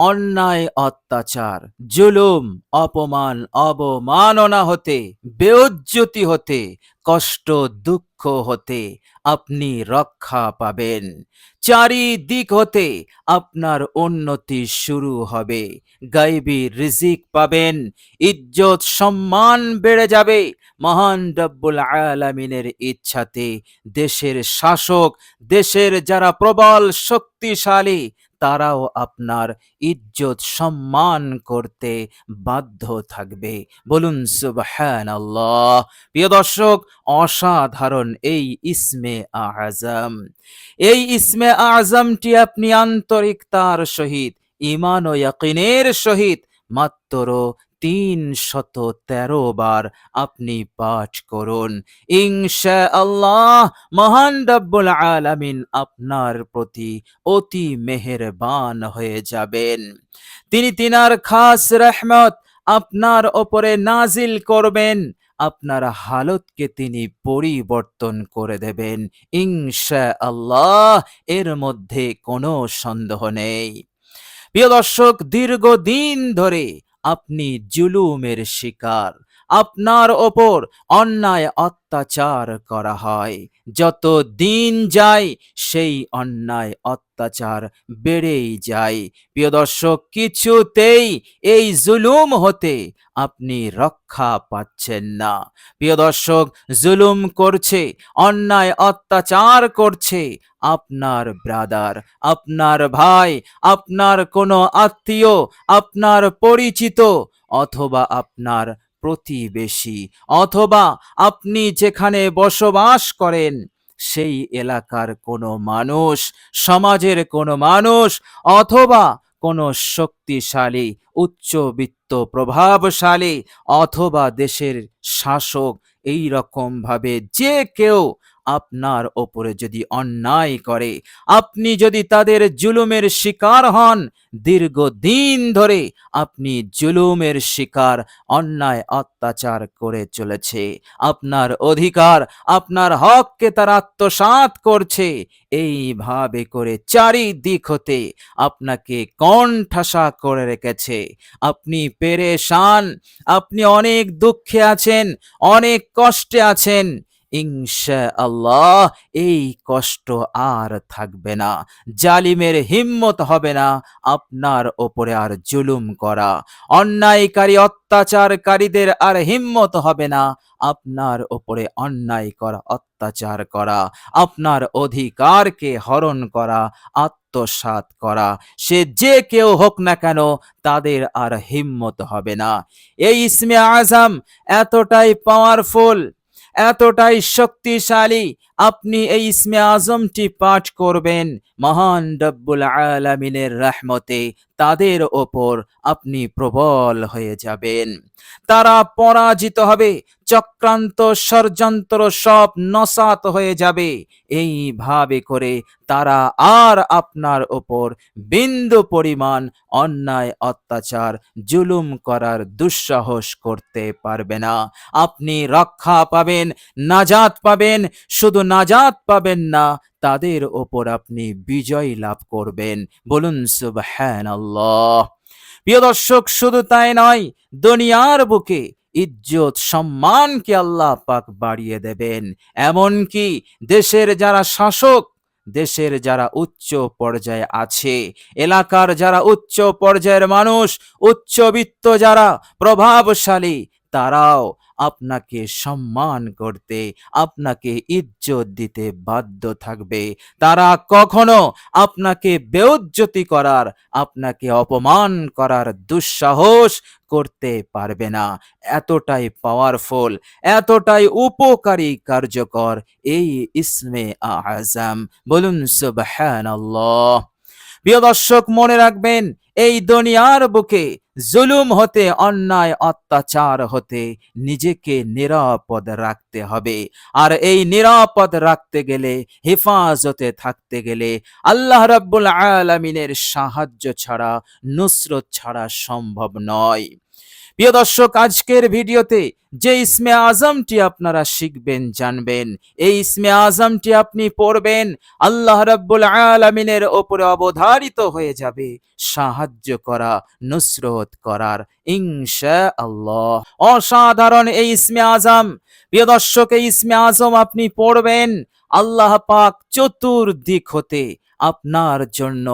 অন্যায় অত্যাচার, জুলুম, অপমান, অবমাননা হতে, বেইজ্জতি হতে, কষ্ট দুঃখ হতে আপনি রক্ষা পাবেন। চারিদিক হতে আপনার উন্নতি শুরু হবে। গায়বী রিজিক পাবেন, ইজ্জত সম্মান বেড়ে যাবে। মহান রব্বুল আলামিনের ইচ্ছাতে দেশের শাসক, দেশের যারা প্রবল শক্তিশালী, তারাও আপনার ইজ্জত সম্মান করতে বাধ্য থাকবে। বলুন সুবহানাল্লাহ। প্রিয় দর্শক, অসাধারণ এই ইসমে আজম, এই ইসমে আজমটি আপনি আন্তরিকতার সহিত, ঈমান ও ইয়াকিনের সহিত মাত্র ৩১৩ বার আপনি পাঠ করুন। ইনশাআল্লাহ মহান রব্বুল আলামিন আপনার প্রতি অতি মেহেরবান হয়ে যাবেন। তিনি তিনার খাস রহমত আপনার ওপরে নাজিল করবেন। আপনার হালতকে তিনি পরিবর্তন করে দেবেন ইনশাআল্লাহ, এর মধ্যে কোনো সন্দেহ নেই। প্রিয় দর্শক, দীর্ঘদিন ধরে আপনি জুলুমের শিকার, আপনার ওপর অন্যায় অত্যাচার করা হয়। যত দিন যায় সেই অন্যায় অত্যাচার বেড়েই যায়। প্রিয় দর্শক, কিছুতেই এই জুলুম হতে আপনি রক্ষা পাচ্ছেন না। প্রিয় দর্শক, জুলুম করছে, অন্যায় অত্যাচার করছে আপনার ব্রাদার, আপনার ভাই, আপনার কোনো আত্মীয়, আপনার পরিচিত, অথবা আপনার প্রতিবেশী, অথবা আপনি যেখানে বসবাস করেন সেই এলাকার কোনো মানুষ, সমাজের কোনো মানুষ, অথবা কোনো শক্তিশালী, উচ্চবিত্ত, প্রভাবশালী, অথবা দেশের শাসক, এই রকম ভাবে যে কেউ আপনার ওপরে যদি অন্যায় করে, আপনি যদি তাদের জুলুমের শিকার হন, দীর্ঘদিন ধরে আপনি জুলুমের শিকার, অন্যায় অত্যাচার করে চলেছে, আপনার অধিকার, আপনার হককে তারা আত্মসাৎ করছে, এইভাবে করে চারিদিক হতে আপনাকে কোণঠাসা করে রেখেছে। আপনি পেরেশান, আপনি অনেক দুঃখে আছেন, অনেক কষ্টে আছেন। ইনশাআল্লাহ এই কষ্ট আর থাকবে না। জালিমের হিম্মত হবে না আপনার ওপরে আর জুলুম করা। অন্যায়কারী, অত্যাচারকারীদের আর হিম্মত হবে না আপনার ওপরে অন্যায় করা, অত্যাচার করা, আপনার অধিকারকে হরণ করা, আত্মসাৎ করা। সে যে কেউ হোক না কেন, তাদের আর হিম্মত হবে না। এই ইসমে আজম এতটাই পাওয়ারফুল, এতটাই শক্তিশালী, আপনি এই ইসমে আজমটি পাঠ করবেন, মহান রব্বুল আলামিনের রহমতে তাদের ওপর আপনি প্রবল হয়ে যাবেন। তারা পরাজিত হবে, চক্রান্ত ষড়যন্ত্র সব নসাত হয়ে যাবে। এইভাবে করে তারা আর আপনার ওপর বিন্দু পরিমাণ অন্যায় অত্যাচার, জুলুম করার দুঃসাহস করতে পারবে না। আপনি রক্ষা পাবেন, নাজাত পাবেন, শুধু নাজাত পাবেন না, তাদের ওপর আপনি বিজয় লাভ করবেন। বলুন সুবহানাল্লাহ। প্রিয় দর্শক, শুধু তাই নয়, দুনিয়ার বুকে ইজ্জত সম্মানকে আল্লাহ পাক বাড়িয়ে দেবেন। এমনকি দেশের যারা শাসক, দেশের যারা উচ্চ পর্যায়ে আছে, এলাকার যারা উচ্চ পর্যায়ের মানুষ, উচ্চবিত্ত যারা, প্রভাবশালী, তারাও আপনাকে সম্মান করতে, আপনাকে ইজ্জত দিতে বাধ্য থাকবে। তারা কখনো আপনাকে বেইজ্জতি করার, আপনাকে অপমান করার দুঃসাহস করতে পারবে না। এতটাই পাওয়ারফুল, এতটাই উপকারী, কার্যকর এই ইসমে আজম। বলুন সুবহানাল্লাহ। প্রিয় দর্শক, মনে রাখবেন, এই দুনিয়ার বুকে জুলুম হতে, অন্যায় অত্যাচার হতে নিজেকে নিরাপদ রাখতে হবে। আর এই নিরাপদ রাখতে গেলে, হেফাজতে থাকতে গেলে আল্লাহ রাব্বুল আলামিনের সাহায্য ছাড়া, নুসরত ছাড়া সম্ভব নয়। প্রিয় দর্শক, আজকের ভিডিওতে যে ইসমে আজমটি আপনারা শিখবেন, জানবেন, এই ইসমে আজমটি আপনি পড়বেন, আল্লাহ রাব্বুল আলামিনের ওপরে অবধারিত হয়ে যাবে সাহায্য করা, নুসরত করার ইনশাআল্লাহ। অসাধারণ এই ইসমে আজম। প্রিয় দর্শক, এই ইসমে আজম আপনি পড়বেন, আল্লাহ পাক চতুর্দিক হতে আপনার জন্য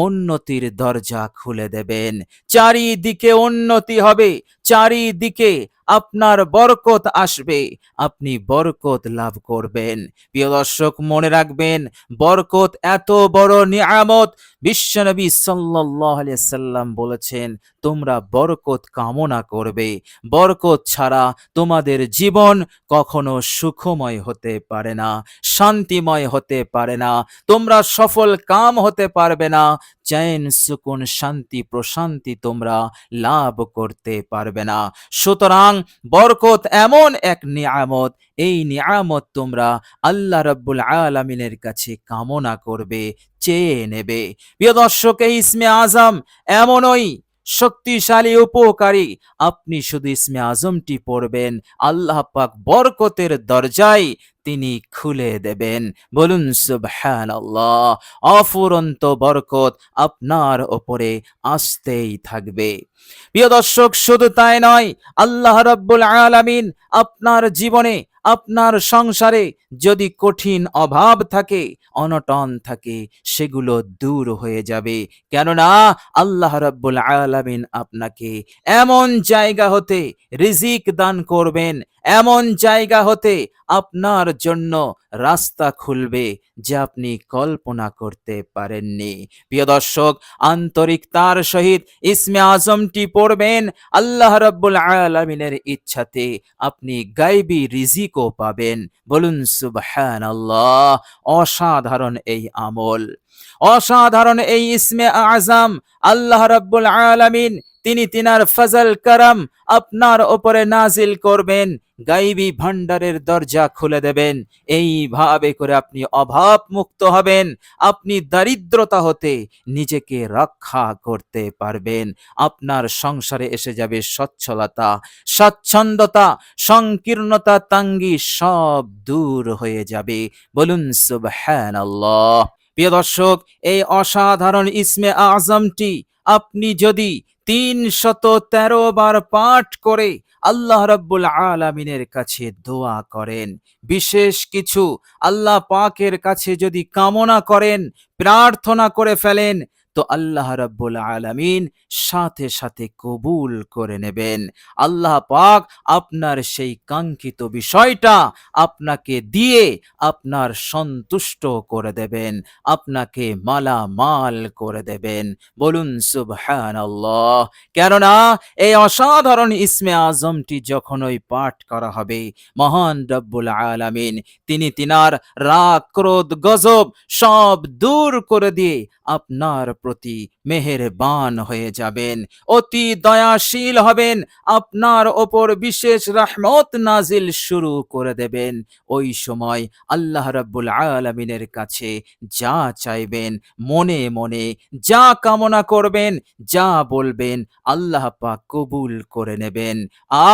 উন্নতির দরজা খুলে দেবেন। চারিদিকে উন্নতি হবে, চারিদিকে আপনার বরকত আসবে, আপনি বরকত লাভ করবেন। প্রিয় দর্শক, মনে রাখবেন, বরকত এত বড় নিয়ামত। বিশ্বনবী সাল্লাল্লাহু আলাইহি সাল্লাম বলেছেন, তোমরা বরকত কামনা করবে, বরকত ছাড়া তোমাদের জীবন কখনো সুখময় হতে পারে না, শান্তিময় হতে পারে না, তোমরা সফল কাম হতে পারবে না, চैन সুকুন শান্তি প্রশান্তি তোমরা লাভ করতে পারবে না। সুতরাং বরকত এমন এক নিয়ামত, এই নিয়ামত তোমরা আল্লাহ রাব্বুল আলামিনের কাছে কামনা করবে, চেয়ে নেবে। প্রিয় দর্শক, এই ইসমে আজম এমনই শক্তিশালী, উপকারী। আপনি শুধু ইসমে আজমটি পড়বেন, আল্লাহ পাক বরকতের দরজায় তিনি খুলে দেবেন। বলুন সুবহানাল্লাহ। অফুরন্ত বরকত আপনার ওপরে আসতেই থাকবে। প্রিয় দর্শক, শুধু তাই নয়, আল্লাহ রাব্বুল আলামিন আপনার জীবনে, আপনার সংসারে যদি কঠিন অভাব থাকে, অনটন থাকে, সেগুলো দূর হয়ে যাবে। কেননা আল্লাহ রাব্বুল আলামিন আপনাকে এমন জায়গা হতে রিজিক দান করবেন, এমন জায়গা হতে আপনার জন্য রাস্তা খুলবে যা আপনি কল্পনা করতে পারেননি। প্রিয় দর্শক, আন্তরিকতার সহিত ইসমে আজমটি পড়বেন, আল্লাহ রাব্বুল আলামিনের ইচ্ছাতে আপনি গায়বী রিজিকও পাবেন। বলুন সুবহানাল্লাহ। অসাধারণ এই আমল, অসাধারণ এই ইসমে আজম। আল্লাহ রাব্বুল আলামিন তিনি তিনার ফজল করম আপনার উপরে নাজিল করবেন, গায়বী ভান্ডারের দরজা খুলে দেবেন। এইভাবে করে আপনি অভাব মুক্ত হবেন, আপনি দারিদ্রতা হতে নিজেকে রক্ষা করতে পারবেন। আপনার সংসারে এসে যাবে সচ্ছলতা, স্বচ্ছন্দতা, সংকীর্ণতা, তাঙ্গি সব দূর হয়ে যাবে। বলুন সুবহানাল্লাহ। প্রিয় দর্শক, এই অসাধারণ ইসমে আজমটি আপনি যদি ৩১৩ বার পাঠ করে আল্লাহ রাব্বুল আলামিনের কাছে দোয়া করেন, বিশেষ কিছু আল্লাহ পাকের কাছে যদি কামনা করেন, প্রার্থনা করে ফেলেন, তো আল্লাহ রাব্বুল আলামিন সাথে সাথে কবুল করে নেবেন। আল্লাহ পাক আপনার সেই কাঙ্ক্ষিত বিষয়টা আপনাকে দিয়ে আপনার সন্তুষ্ট করে দেবেন, আপনাকে মালামাল করে দেবেন। বলুন সুবহানাল্লাহ। কেননা এই অসাধারণ ইসমে আজমটি যখনই পাঠ করা হবে, মহান রব্বুল আলামিন তিনি তিনার রাগ, ক্রোধ, গজব সব দূর করে দিয়ে আপনার প্রতি মেহেরবান হয়ে যাবেন, অতি দয়াশীল হবেন, আপনার ওপর বিশেষ রহমত নাজিল শুরু করে দেবেন। ওই সময় আল্লাহ রাব্বুল আলামিনের কাছে যা চাইবেন, মনে মনে যা কামনা করবেন, যা বলবেন, আল্লাহ পাক কবুল করে নেবেন।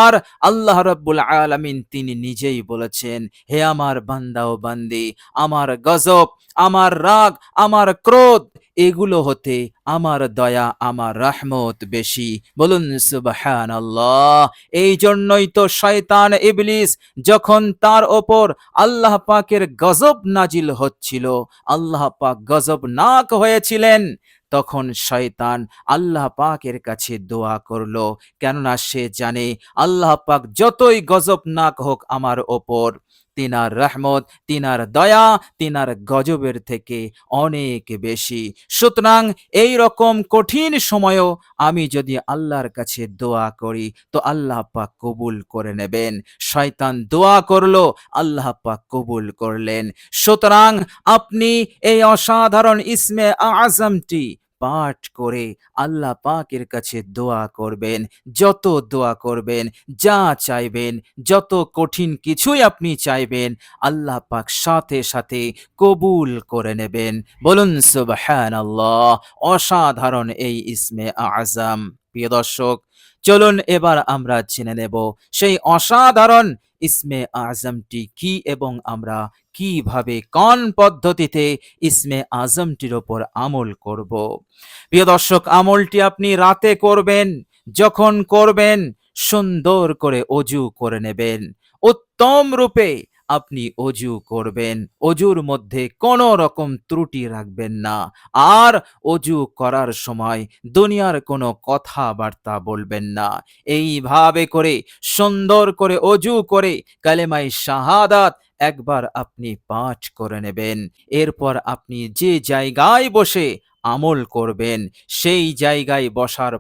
আর আল্লাহ রাব্বুল আলামিন তিনি নিজেই বলেছেন, হে আমার বান্দা ও বান্দি, আমার গজব, আমার রাগ, আমার ক্রোধ এগুলো হতে আমার দয়া, আমার রহমত বেশি। বলুন সুবহানাল্লাহ। এই জন্যই তো শয়তান ইবলিস যখন তার ওপর আল্লাহ পাকের গজব নাজিল হচ্ছিল, আল্লাহ পাক গজবনাক হয়েছিলেন, তখন শয়তান আল্লাহ পাকের কাছে দোয়া করলো, কেননা সে জানে আল্লাহ পাক যতই গজবনাক হোক আমার ওপর, তিনার রহমত, তিনার দয়া, তিনার গজবের থেকে অনেক বেশি। সুতরাং এই রকম কঠিন সময়েও আমি যদি আল্লাহর কাছে দোয়া করি, তো আল্লাহ পাক কবুল করে নেবেন। শয়তান দোয়া করলো, আল্লাহ পাক কবুল করলেন। সুতরাং আপনি এই অসাধারণ ইসমে আজমটি পাঠ করে আল্লাহ পাকের কাছে দোয়া করবেন। যত দোয়া করবেন, যা চাইবেন, যত কঠিন কিছুই আপনি চাইবেন, আল্লাহ পাক সাথে সাথে কবুল করে নেবেন। বলুন সুবহানাল্লাহ। অসাধারণ এই ইসমে আজম। প্রিয় দর্শক, চলুন এবার আমরা জেনে নেব সেই অসাধারণ ইসমে আজমটি কি এবং আমরা কিভাবে কোন পদ্ধতিতে ইসমে আজমটির ওপর আমল করব। প্রিয় দর্শক, আমলটি আপনি রাতে করবেন। যখন করবেন সুন্দর করে অজু করে নেবেন, উত্তম রূপে আপনি অজু করবেন। অজুর মধ্যে কোনো রকম ত্রুটি রাখবেন না। আর অজু করার সময় দুনিয়ার কোনো কথাবার্তা বলবেন না। এইভাবে করে সুন্দর করে অজু করে কালেমায়ে শাহাদাত একবার আপনি পাঠ করে নেবেন। এরপর আপনি যে জায়গায় বসে আমল করবেন সেই জায়গায় বসার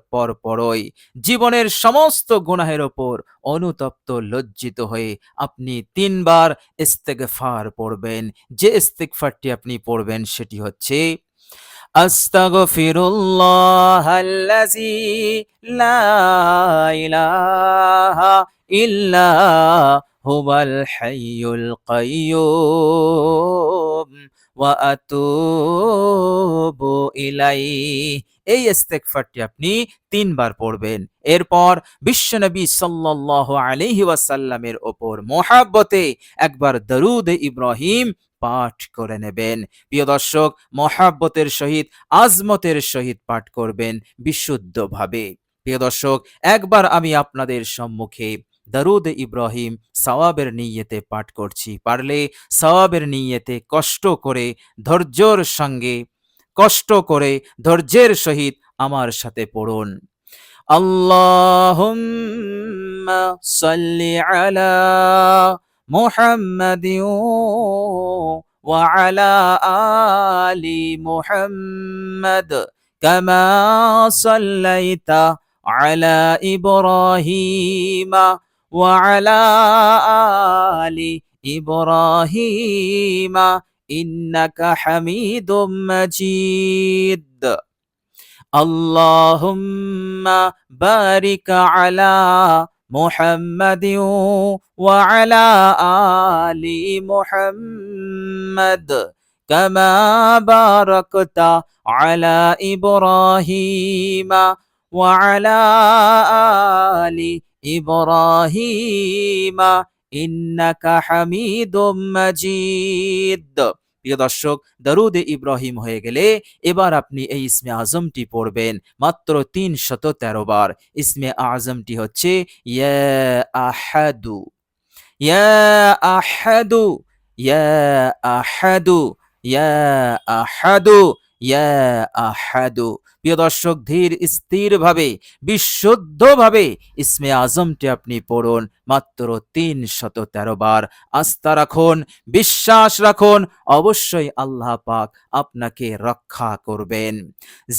পরই জীবনের সমস্ত গুনাহের ওপর অনুতপ্ত লজ্জিত হয়ে আপনি ৩ বার ইস্তেগফার পড়বেন। যে ইস্তিগফারটি আপনি পড়বেন সেটি হচ্ছে, আস্তাগফিরুল্লাহাল্লাযী লা ইলাহা ইল্লা হুয়াল হাইয়ুল কাইয়্যুম ওয়া আতুবু ইলাইহি। এই ইস্তেগফারটি আপনি ৩ বার পড়বেন। এরপর বিশ্বনবী সাল্লাল্লাহু আলাইহি ওয়াসাল্লামের ওপর মহব্বতে একবার দরুদ ইব্রাহিম পাঠ করে নেবেন। প্রিয় দর্শক, মহব্বতের সহিত আজমতের সহিত পাঠ করবেন বিশুদ্ধভাবে। প্রিয় দর্শক, একবার আমি আপনাদের সম্মুখে দরুদ ইব্রাহিম সওয়াবের নিয়তে পাঠ করছি। পারলে সওয়াবের নিয়তে কষ্ট করে ধৈর্যের সহিত আমার সাথে পড়ুন। আল্লাহুম্মা সাল্লি আলা মুহাম্মাদিন ওয়া আলা আলি মুহাম্মাদ কামা সাল্লাইতা আলা ইব্রাহিমা ওয়া আলা আলি ইব্রাহিমা ইন্নাকা হামিদুম মাজিদ। আল্লাহুম্মা বারিক আলা মুহাম্মাদিন ওয়া আলা আলি মুহাম্মাদ কামা বারাকতা আলা ইব্রাহিমা ওয়া আলা আলি ইব্রাহিমা ইন্নাকা হামিদুম মাজিদ। প্রিয় দর্শক, দরুদে ইব্রাহিম হয়ে গেলে এবার আপনি এই ইসমে আজমটি পড়বেন মাত্র ৩১৩ বার। ইসমে আজমটি হচ্ছে ইয়া আহাদু, ইয়া আহাদু, ইয়া আহাদু, ইয়া আহাদু, ইয়া আহাদু। প্রিয় দর্শক, ধীর স্থিরভাবে বিশুদ্ধভাবে ইসমে আজমটি আপনি পড়ুন মাত্র ৩১৩ বার। আস্থা রাখুন, বিশ্বাস রাখুন, অবশ্যই আল্লাহ পাক আপনাকে রক্ষা করবেন।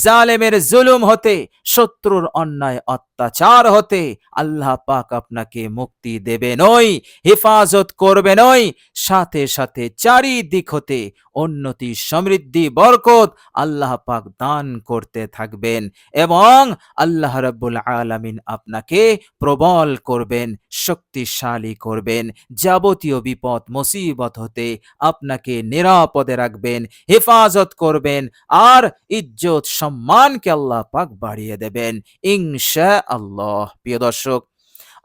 জালেমের জুলুম হতে, শত্রুর অন্যায় অত্যাচার হতে আল্লাহ পাক আপনাকে মুক্তি দেবেনই, হেফাজত করবেনই। সাথে সাথে চারিদিক হতে উন্নতি, সমৃদ্ধি, বরকত আল্লাহ পাক দান করতে থাকবেন এবং আল্লাহ রাব্বুল আলামিন আপনাকে প্রবল করবেন, শক্তিশালী করবেন। যাবতীয় বিপদ মুসিবত হতে আপনাকে নিরাপদে রাখবেন, হেফাজত করবেন আর ইজ্জত সম্মানকে আল্লাহ পাক বাড়িয়ে দেবেন ইনশাআল্লাহ। প্রিয় দর্শক,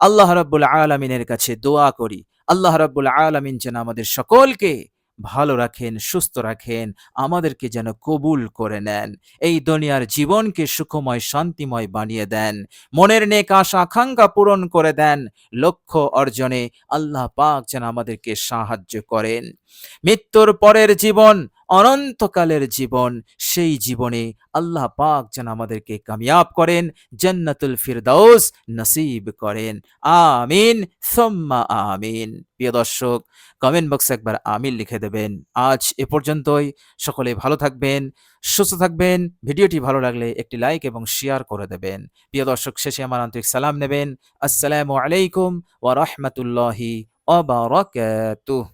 আল্লাহ রাব্বুল আলামিনের কাছে দোয়া করি, আল্লাহ রাব্বুল আলামিন যেন আমাদের সকলকে ভালো রাখেন, সুস্থ রাখেন, আমাদেরকে যেন কবুল করে নেন, এই দুনিয়ার জীবনকে সুখময় শান্তিময় বানিয়ে দেন, মনের নেক আশা আকাঙ্ক্ষা পূরণ করে দেন, লক্ষ্য অর্জনে আল্লাহ পাক যেন আমাদেরকে সাহায্য করেন। মৃত্যুর পরের জীবন, অনন্তকালের জীবন, সেই জীবনে আল্লাহ পাক যেন আমাদেরকে কামিয়াব করেন, জান্নাতুল ফিরদাউস নসিব করেন। আমিন সুম্মা আমিন। প্রিয় দর্শক, কমেন্ট বক্সে একবার আমিন লিখে দেবেন। আজ এ পর্যন্তই। সকলে ভালো থাকবেন, সুস্থ থাকবেন। ভিডিওটি ভালো লাগলে একটি লাইক এবং শেয়ার করে দেবেন। প্রিয় দর্শক, শেষে আমার আন্তরিক সালাম নেবেন। আসসালামু আলাইকুম ওয়া রাহমাতুল্লাহি ওয়া বারাকাতুহু।